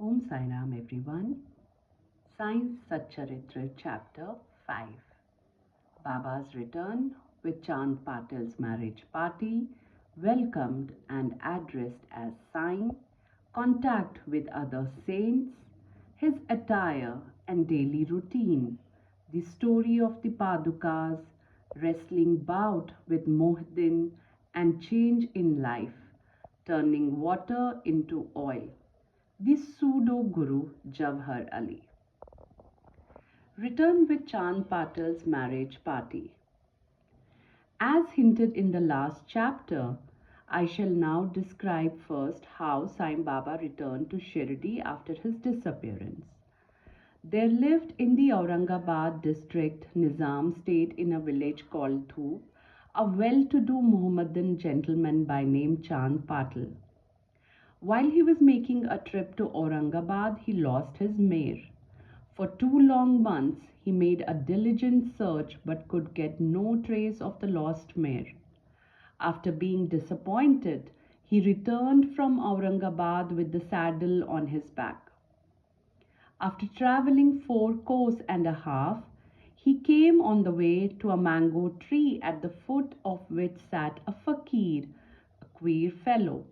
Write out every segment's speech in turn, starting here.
Om Sai Ram everyone. Sai Satcharitra chapter 5. Baba's return with Chand Patel's marriage party, welcomed and addressed as Sai, contact with other saints, his attire and daily routine, the story of the Padukas, wrestling bout with Mohiddin and change in life, turning water into oil. The pseudo guru Jawhar Ali. Return with Chand Patel's marriage party. As hinted in the last chapter, I shall now describe first how Sai Baba returned to Shirdi after his disappearance. There lived in the Aurangabad district, Nizam state, in a village called Dhoop, a well-to-do Mohammedan gentleman by name Chand Patel. While he was making a trip to Aurangabad, he lost his mare. For 2 long months, he made a diligent search but could get no trace of the lost mare. After being disappointed, he returned from Aurangabad with the saddle on his back. After traveling 4 kos and a half, he came on the way to a mango tree at the foot of which sat a fakir, a queer fellow.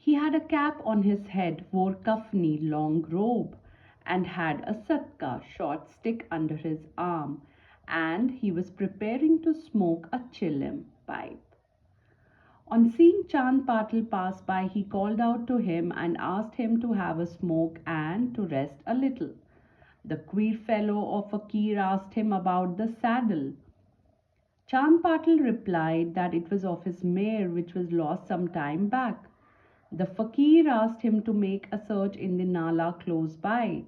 He had a cap on his head, wore kafni, long robe, and had a satka, short stick under his arm, and he was preparing to smoke a chilim pipe. On seeing Chand Patel pass by, he called out to him and asked him to have a smoke and to rest a little. The queer fellow or fakir asked him about the saddle. Chand Patel replied that it was of his mare which was lost some time back. The fakir asked him to make a search in the Nala close by.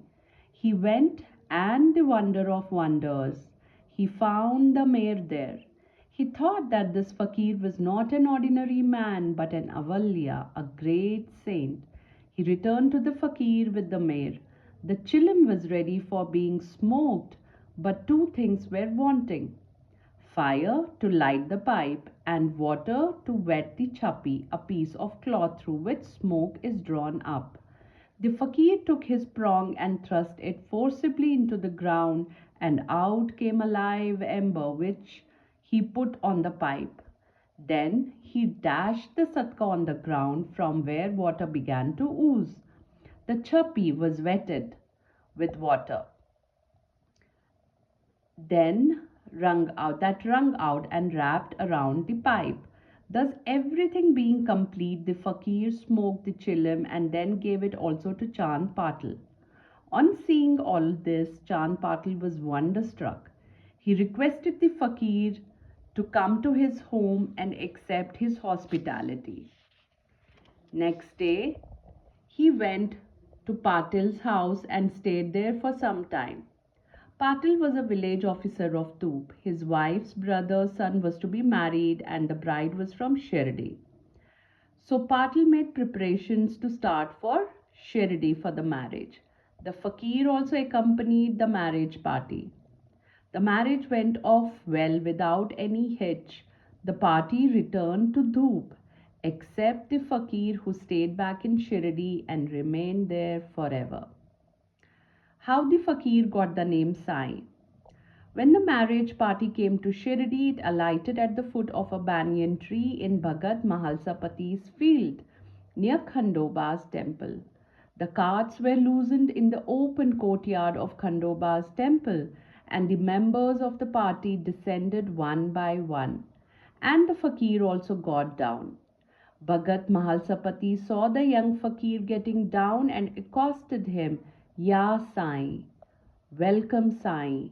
He went, and the wonder of wonders, he found the mare there. He thought that this fakir was not an ordinary man but an avalya, a great saint. He returned to the fakir with the mare. The chilim was ready for being smoked, but 2 things were wanting: fire to light the pipe, and water to wet the chappi, a piece of cloth through which smoke is drawn up. The fakir took his prong and thrust it forcibly into the ground, and out came a live ember which he put on the pipe. Then he dashed the satka on the ground from where water began to ooze. The chappi was wetted with water. Then wrung out and wrapped around the pipe. Thus, everything being complete, the fakir smoked the chilim and then gave it also to Chand Patel. On seeing all this, Chand Patel was wonderstruck. He requested the fakir to come to his home and accept his hospitality. Next day, he went to Patel's house and stayed there for some time. Patel was a village officer of Dhoop. His wife's brother's son was to be married and the bride was from Shirdi. So Patel made preparations to start for Shirdi for the marriage. The fakir also accompanied the marriage party. The marriage went off well without any hitch. The party returned to Dhoop, except the fakir who stayed back in Shirdi and remained there forever. How the fakir got the name Sai. When the marriage party came to Shirdi, it alighted at the foot of a banyan tree in Bhagat Mahalsapati's field, near Khandoba's temple. The carts were loosened in the open courtyard of Khandoba's temple, and the members of the party descended one by one, and the fakir also got down. Bhagat Mahalsapati saw the young fakir getting down and accosted him, "Ya Sai," "Welcome Sai."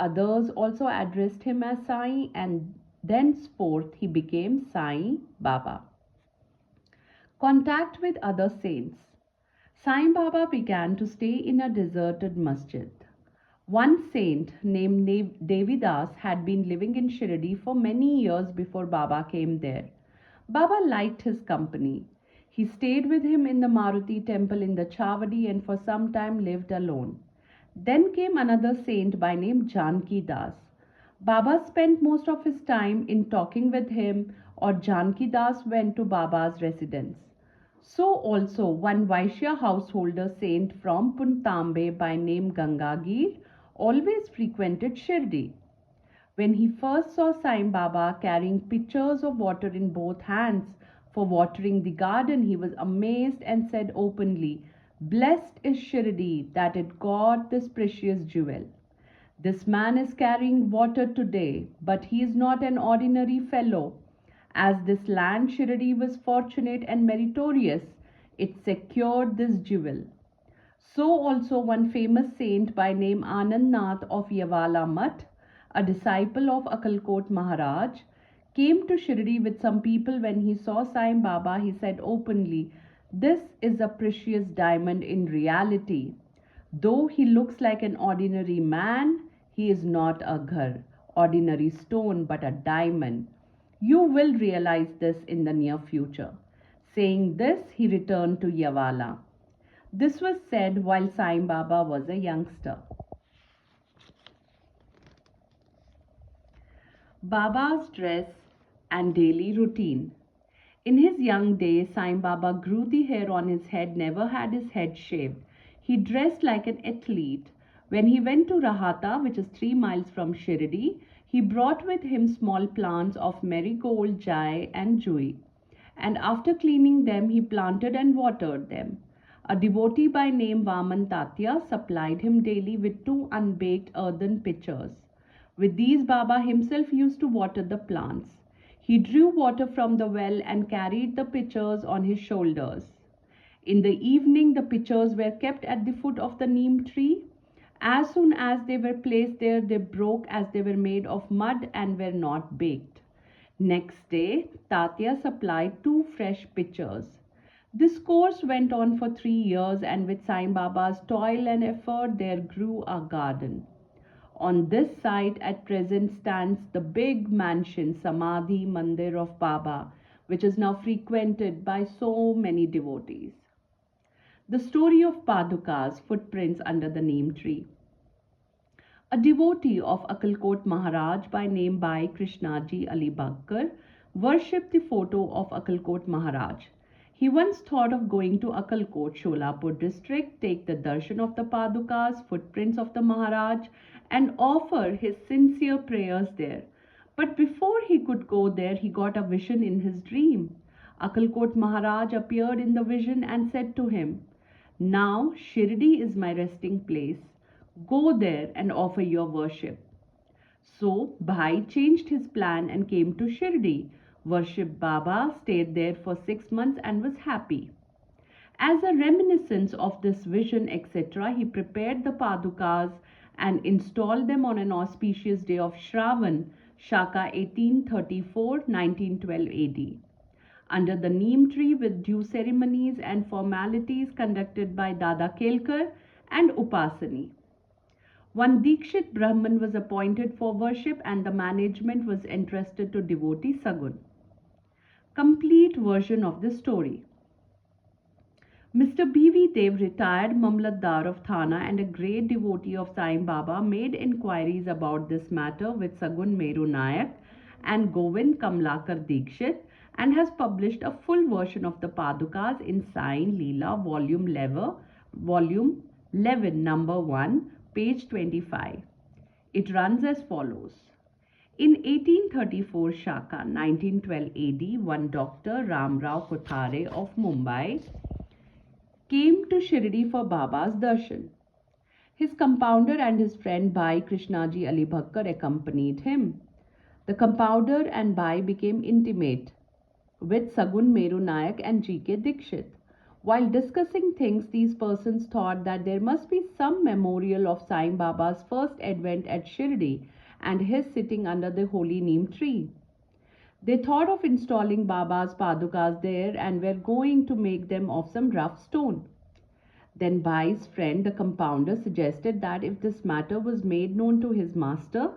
Others also addressed him as Sai, and thenceforth he became Sai Baba. Contact with other saints. Sai Baba began to stay in a deserted masjid. One saint named Devidas had been living in Shirdi for many years before Baba came there. Baba liked his company. He stayed with him in the Maruti temple in the Chavadi and for some time lived alone. Then came another saint by name Janki Das. Baba spent most of his time in talking with him, or Janki Das went to Baba's residence. So also one Vaishya householder saint from Puntambe by name Gangagir always frequented Shirdi. When he first saw Sai Baba carrying pitchers of water in both hands for watering the garden, he was amazed and said openly, "Blessed is Shirdi that it got this precious jewel. This man is carrying water today, but he is not an ordinary fellow. As this land Shirdi was fortunate and meritorious, it secured this jewel." So also one famous saint by name Anand Nath of Yavala Mutt, a disciple of Akalkot Maharaj, came to Shirdi with some people. When he saw Sai Baba, he said openly, "This is a precious diamond in reality. Though he looks like an ordinary man, he is not a ghar, ordinary stone, but a diamond. You will realize this in the near future." Saying this, he returned to Yavala. This was said while Sai Baba was a youngster. Baba's dress and daily routine. In his young days, Sai Baba grew the hair on his head, never had his head shaved. He dressed like an athlete. When he went to Rahata, which is 3 miles from Shirdi, he brought with him small plants of marigold, jai, and jui. And after cleaning them, he planted and watered them. A devotee by name Vaman Tatya supplied him daily with 2 unbaked earthen pitchers. With these, Baba himself used to water the plants. He drew water from the well and carried the pitchers on his shoulders. In the evening, the pitchers were kept at the foot of the neem tree. As soon as they were placed there, they broke as they were made of mud and were not baked. Next day, Tatya supplied 2 fresh pitchers. This course went on for 3 years, and with Sai Baba's toil and effort, there grew a garden. On this site at present stands the big mansion Samadhi Mandir of Baba, which is now frequented by so many devotees. The story of Paduka's footprints under the neem tree. A devotee of Akalkot Maharaj by name Bhai Krishnaji Ali Bhakkar worshipped the photo of Akalkot Maharaj. He once thought of going to Akalkot, Sholapur district, take the darshan of the Padukas, footprints of the Maharaj, and offer his sincere prayers there. But before he could go there, he got a vision in his dream. Akalkot Maharaj appeared in the vision and said to him, "Now Shirdi is my resting place. Go there and offer your worship." So Bhai changed his plan and came to Shirdi, worshipped Baba, stayed there for 6 months and was happy. As a reminiscence of this vision, etc., he prepared the Padukas and installed them on an auspicious day of Shravan, Shaka 1834-1912 AD, under the neem tree with due ceremonies and formalities conducted by Dada Kelkar and Upasani. One Dikshit Brahman was appointed for worship and the management was entrusted to devotee Sagun. Complete version of the story. Mr. B.V. Dev, retired Mamlatdar of Thana and a great devotee of Sai Baba, made inquiries about this matter with Sagun Meru Nayak and Govind Kamlakar Dikshit and has published a full version of the Padukas in Sai Leela, Volume 11, Number 1, page 25. It runs as follows. In 1834 Shaka, 1912 AD, one Dr. Ramrao Kothare of Mumbai came to Shirdi for Baba's darshan. His compounder and his friend Bhai Krishnaji Ali Bhakkar accompanied him. The compounder and Bhai became intimate with Sagun Meru Nayak and G.K. Dikshit. While discussing things, these persons thought that there must be some memorial of Sai Baba's first advent at Shirdi and his sitting under the holy neem tree. They thought of installing Baba's Padukas there and were going to make them of some rough stone. Then Bhai's friend, the compounder, suggested that if this matter was made known to his master,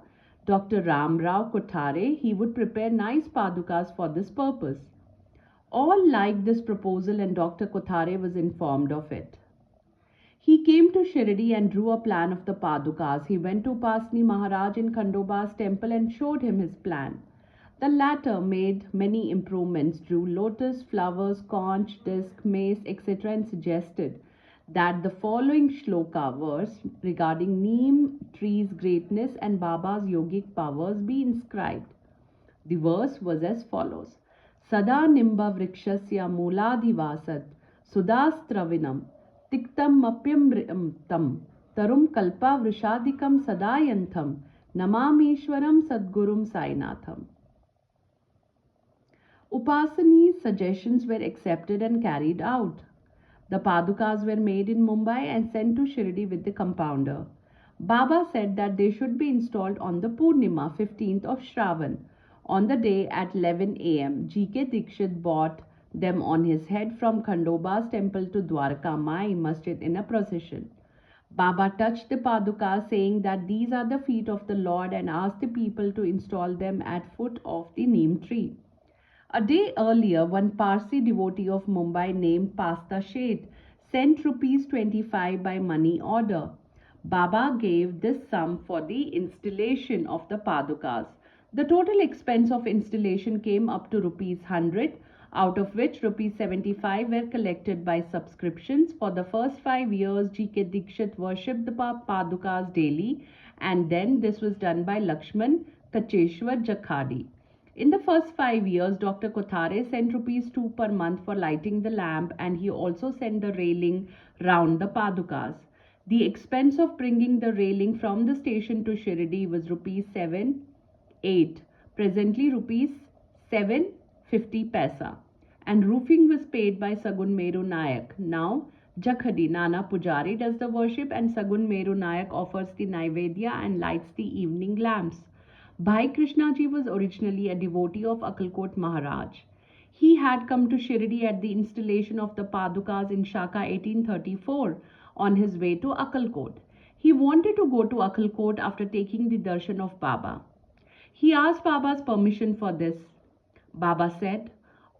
Dr. Ramrao Kothare, he would prepare nice Padukas for this purpose. All liked this proposal and Dr. Kothare was informed of it. He came to Shirdi and drew a plan of the Padukas. He went to Pasni Maharaj in Khandoba's temple and showed him his plan. The latter made many improvements, drew lotus, flowers, conch, disc, mace, etc., and suggested that the following shloka verse regarding neem tree's greatness and Baba's yogic powers be inscribed. The verse was as follows: Sada nimba vrikshasya mooladhivasat sudastravinam tiktam mapyam tam tarum kalpa vrishadikam sadayantham namamishwaram sadgurum sainatham. Upasani's suggestions were accepted and carried out. The Padukas were made in Mumbai and sent to Shirdi with the compounder. Baba said that they should be installed on the Purnima, 15th of Shravan. On the day at 11 am, G.K. Dikshit brought them on his head from Khandoba's temple to Dwarka Mai Masjid in a procession. Baba touched the Padukas, saying that these are the feet of the Lord, and asked the people to install them at foot of the neem tree. A day earlier, one Parsi devotee of Mumbai named Pasta Sheth sent rupees 25 by money order. Baba gave this sum for the installation of the Padukas. The total expense of installation came up to rupees 100, out of which rupees 75 were collected by subscriptions. For the first 5 years, G.K. Dikshit worshipped the Padukas daily, and then this was done by Lakshman Kacheshwar Jakhadi. In the first 5 years, Dr. Kothare sent rupees 2 per month for lighting the lamp, and he also sent the railing round the Padukas. The expense of bringing the railing from the station to Shirdi was rupees 7-8, presently rupees 7.50 paisa, and roofing was paid by Sagun Meru Nayak. Now, Jakhadi Nana Pujari does the worship, and Sagun Meru Nayak offers the Naivedya and lights the evening lamps. Bhai Krishnaji was originally a devotee of Akalkot Maharaj. He had come to Shirdi at the installation of the Padukas in Shaka 1834 on his way to Akalkot. He wanted to go to Akalkot after taking the darshan of Baba. He asked Baba's permission for this. Baba said,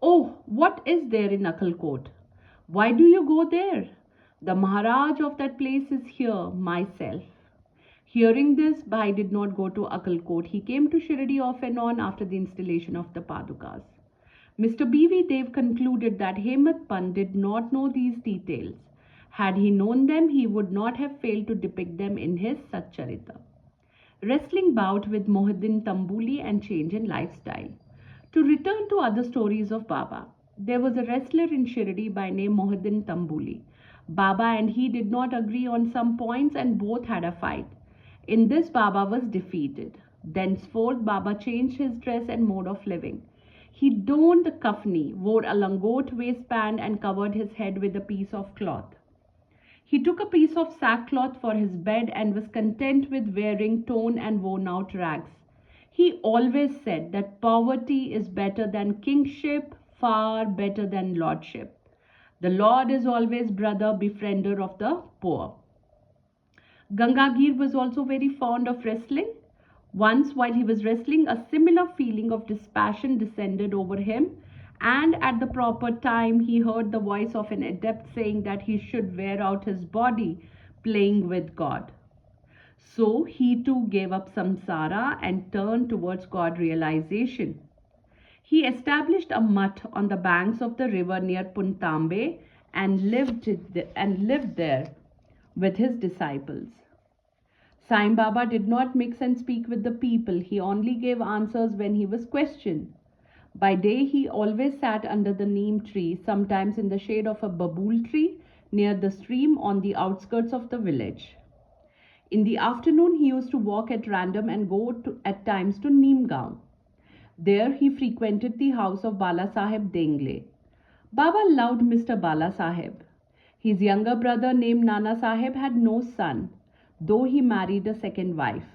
"Oh, what is there in Akalkot? Why do you go there? The Maharaj of that place is here, myself." Hearing this, Bhai did not go to Akalkot. He came to Shirdi off and on after the installation of the Padukas. Mr. B.V. Dev concluded that Hemat Pant did not know these details. Had he known them, he would not have failed to depict them in his Satcharitra. Wrestling bout with Mohiddin Tambuli and change in lifestyle. To return to other stories of Baba, there was a wrestler in Shirdi by name Mohiddin Tambuli. Baba and he did not agree on some points, and both had a fight. In this, Baba was defeated. Thenceforth, Baba changed his dress and mode of living. He donned the kafni, wore a langot waistband, and covered his head with a piece of cloth. He took a piece of sackcloth for his bed and was content with wearing torn and worn out rags. He always said that poverty is better than kingship, far better than lordship. The Lord is always brother, befriender of the poor. Gangagir was also very fond of wrestling. Once, while he was wrestling, a similar feeling of dispassion descended over him, and at the proper time he heard the voice of an adept saying that he should wear out his body playing with God. So he too gave up samsara and turned towards God realization. He established a mutt on the banks of the river near Puntambe and lived there with his disciples. Sai Baba did not mix and speak with the people. He only gave answers when he was questioned. By day, he always sat under the neem tree, sometimes in the shade of a babool tree near the stream on the outskirts of the village. In the afternoon, he used to walk at random and go at times to Neemgaon. There, he frequented the house of Bala Saheb Dengle. Baba loved Mr. Bala Saheb. His younger brother named Nana Saheb had no son, though he married a second wife.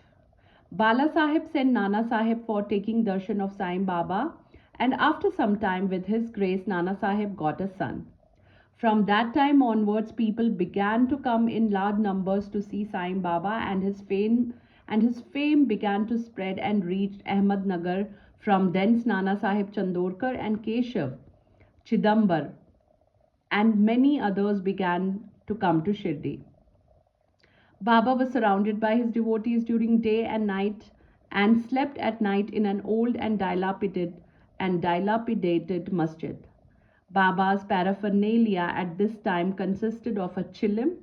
Bala Saheb sent Nana Saheb for taking darshan of Sai Baba, and after some time, with his grace, Nana Saheb got a son. From that time onwards, people began to come in large numbers to see Sai Baba, and his fame began to spread and reached Ahmednagar. From thence, Nana Saheb Chandorkar and Keshav Chidambar and many others began to come to Shirdi. Baba was surrounded by his devotees during day and night. and slept at night in an old and dilapidated masjid. Baba's paraphernalia at this time consisted of a chilim,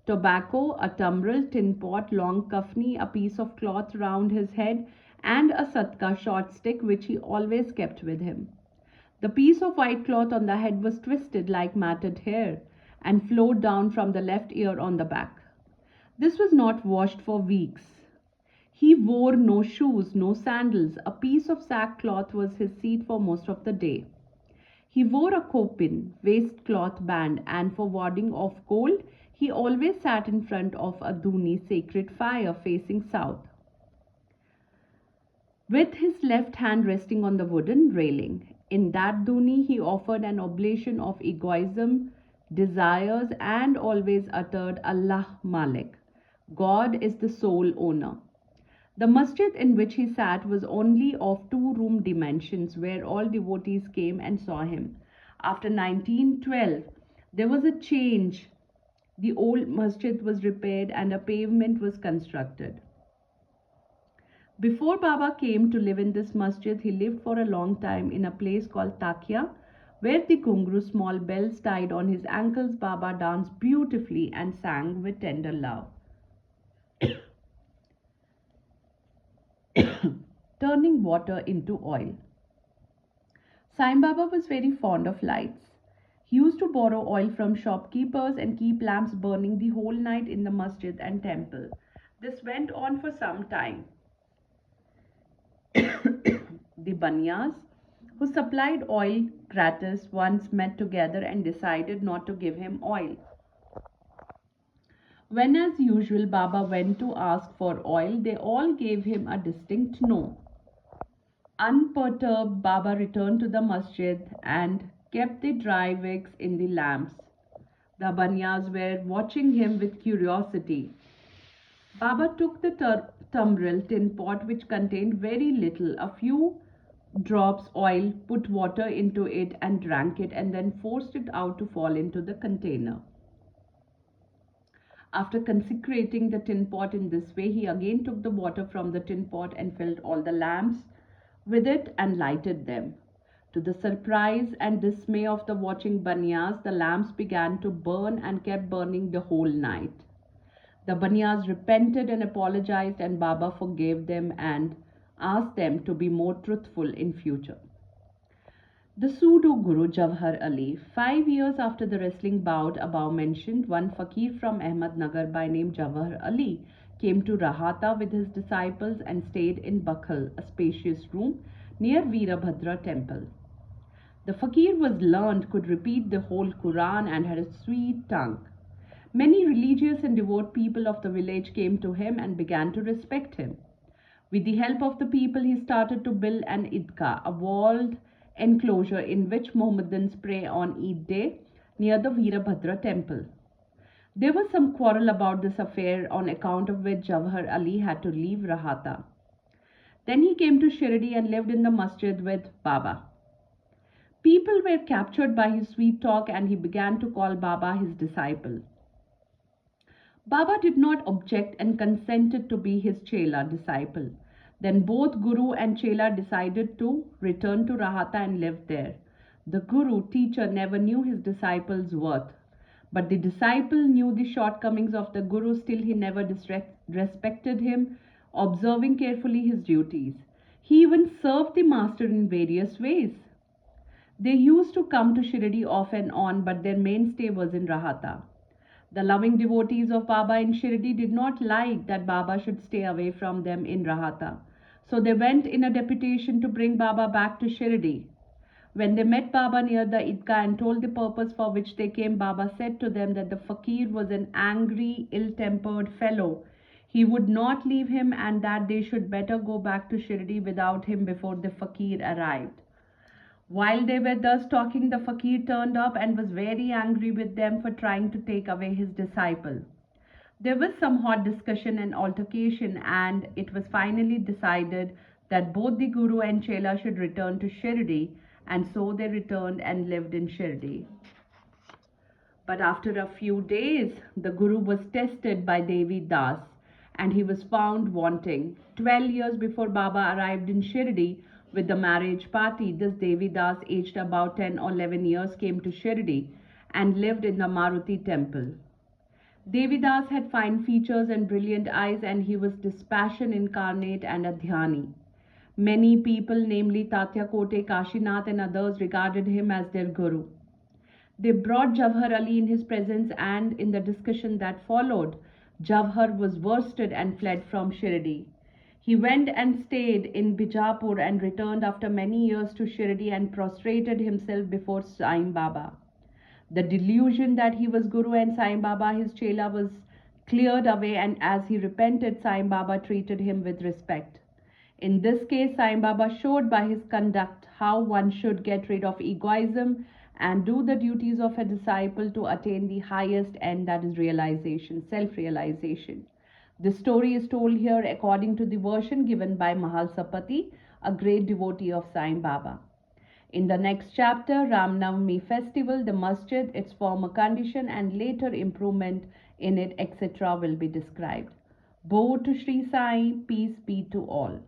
tobacco, a tumbril, tin pot, long kafni, a piece of cloth round his head, and a satka short stick which he always kept with him. The piece of white cloth on the head was twisted like matted hair and flowed down from the left ear on the back. This was not washed for weeks. He wore no shoes, no sandals. A piece of sackcloth was his seat for most of the day. He wore a kopin, waistcloth band, and for warding off cold, he always sat in front of a dhuni sacred fire facing south, with his left hand resting on the wooden railing. In that dhuni, he offered an oblation of egoism, desires, and always uttered Allah Malik. God is the sole owner. The masjid in which he sat was only of two-room dimensions, where all devotees came and saw him. After 1912, there was a change. The old masjid was repaired and a pavement was constructed. Before Baba came to live in this masjid, he lived for a long time in a place called Takia, where the Ghungru small bells tied on his ankles. Baba danced beautifully and sang with tender love, turning water into oil. Sai Baba was very fond of lights. He used to borrow oil from shopkeepers and keep lamps burning the whole night in the masjid and temple. This went on for some time. The Banyas, who supplied oil gratis, once met together and decided not to give him oil. When, as usual, Baba went to ask for oil, they all gave him a distinct no. Unperturbed, Baba returned to the masjid and kept the dry wicks in the lamps. The Banyas were watching him with curiosity. Baba took the tumbril tin pot, which contained very little, a few drops oil, put water into it and drank it, and then forced it out to fall into the container. After consecrating the tin pot in this way, he again took the water from the tin pot and filled all the lamps with it and lighted them. To the surprise and dismay of the watching Banyas, the lamps began to burn and kept burning the whole night. The Banyas repented and apologized, and Baba forgave them and asked them to be more truthful in future. The pseudo Guru Jawhar Ali. 5 years after the wrestling bout above mentioned, one fakir from Ahmednagar by name Jawhar Ali came to Rahata with his disciples and stayed in Bakhal, a spacious room near Veerabhadra temple. The fakir was learned, could repeat the whole Quran, and had a sweet tongue. Many religious and devout people of the village came to him and began to respect him. With the help of the people, he started to build an idka, a walled enclosure in which Mohammedans pray on Eid day near the Veerabhadra temple. There was some quarrel about this affair, on account of which Jawhar Ali had to leave Rahata. Then he came to Shirdi and lived in the masjid with Baba. People were captured by his sweet talk, and he began to call Baba his disciple. Baba did not object and consented to be his Chela disciple. Then both Guru and Chela decided to return to Rahata and live there. The Guru, teacher, never knew his disciple's worth. But the disciple knew the shortcomings of the Guru, still he never respected him, observing carefully his duties. He even served the master in various ways. They used to come to Shirdi off and on, but their mainstay was in Rahata. The loving devotees of Baba in Shirdi did not like that Baba should stay away from them in Rahata. So they went in a deputation to bring Baba back to Shirdi. When they met Baba near the Idka and told the purpose for which they came, Baba said to them that the fakir was an angry, ill-tempered fellow. He would not leave him, and that they should better go back to Shirdi without him before the fakir arrived. While they were thus talking, the fakir turned up and was very angry with them for trying to take away his disciple. There was some hot discussion and altercation, and it was finally decided that both the Guru and Chela should return to Shirdi, and so they returned and lived in Shirdi. But after a few days, the Guru was tested by Devi Das, and he was found wanting. 12 years before Baba arrived in Shirdi with the marriage party, this Devidas, aged about 10 or 11 years, came to Shirdi and lived in the Maruti temple. Devidas had fine features and brilliant eyes, and he was dispassion incarnate and a dhyani. Many people, namely Tatya Kote, Kashinath, and others, regarded him as their guru. They brought Jawhar Ali in his presence, and in the discussion that followed, Jawhar was worsted and fled from Shirdi. He went and stayed in Bijapur and returned after many years to Shirdi and prostrated himself before Sai Baba. The delusion that he was Guru and Sai Baba his Chela was cleared away, and as he repented, Sai Baba treated him with respect. In this case, Sai Baba showed by his conduct how one should get rid of egoism and do the duties of a disciple to attain the highest end, that is realization, self realization. This story is told here according to the version given by Mahalsapati, a great devotee of Sai Baba. In the next chapter, Ram Navami festival, the masjid, its former condition and later improvement in it, etc. will be described. Bo to Sri Sai, peace be to all.